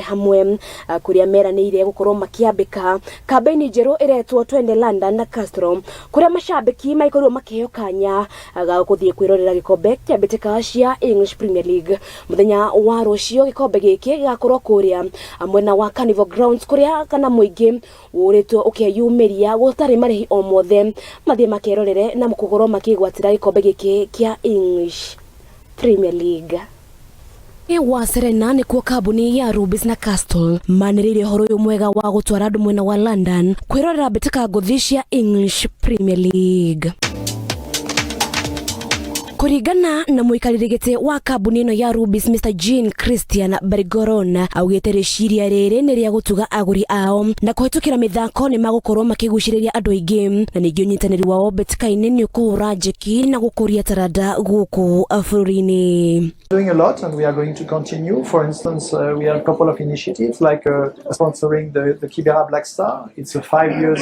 hamwe kuria meranĩire gukorwo makiambika kambiiini njeru iretwo Twende na Castrol kuria mmashabiki maikorwo makiheo kanya ga kuthie kwirorera gikombe kia mbitika cia English Premier League muthenya wa rucio. Gikombe giki gigakorwo kuria mwena wa Carnival Grounds kuria kana muingi uritwo ukiyumiria gutari marihi o mothe mathie makirorere na mukugoro makigwatira gikombe giki kia English Premier League. Wa Serena ni kuo Kambuni ya Rubis na Castrol manĩrĩire horo uyu mwega wa gutwara andu mwena wa London kwirorera mbitika nguthi cia English Premier League. Kuringana na muikarĩri gĩtĩ wa kambuni ĩno ya Rubis Mr. Jean Christian Bergoron augĩte rĩciria rĩrĩ nĩ rĩa gũtuga agũri ao na kũhetũkĩra mĩthako nĩ magũkorwo makĩgucĩrĩria andũ aingĩ na ningĩ ũnyitanĩri wao mbitika-inĩ nĩ ũkũhũra njeki na gũkũria taranda gũkũ bũrũri-inĩ. Doing a lot and we are going to continue. For instance, we have a couple of initiatives like sponsoring the Kibera Black Star. It's a 5 years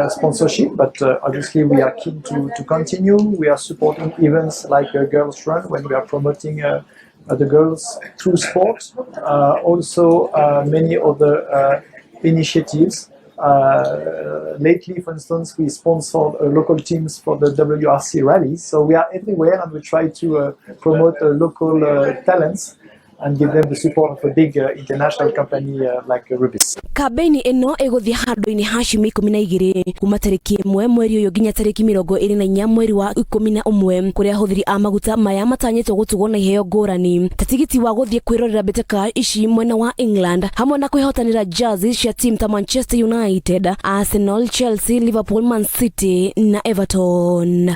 sponsorship, but obviously we are keen to continue. We are supporting events like a girls run when we are promoting the girls through sport. Also many other initiatives. Lately, for instance, we sponsored local teams for the WRC rallies. So we are everywhere and we try to promote local talents and give them the support of a big international company like Rubis. Kambiiini ino iguthie handu-ini ha ciumia 12 kuma tariki 1 mweri uyu nginya tariki 24 mweri wa 11 kuria ahuthiri a maguta maya matanyitwo gutugwo na iheo ngurani ta tigiti wa guthie kwirorera mbitika ici mwena wa England hamwe na kwihotanira jersey cia team ta Manchester United, Arsenal, Chelsea, Liverpool, Man City na Everton.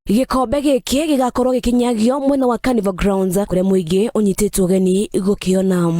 Gikombe giki gigakorwo gikinyagio mwena wa Carnival Grounds kuria muingi unyititwo geni gukiona.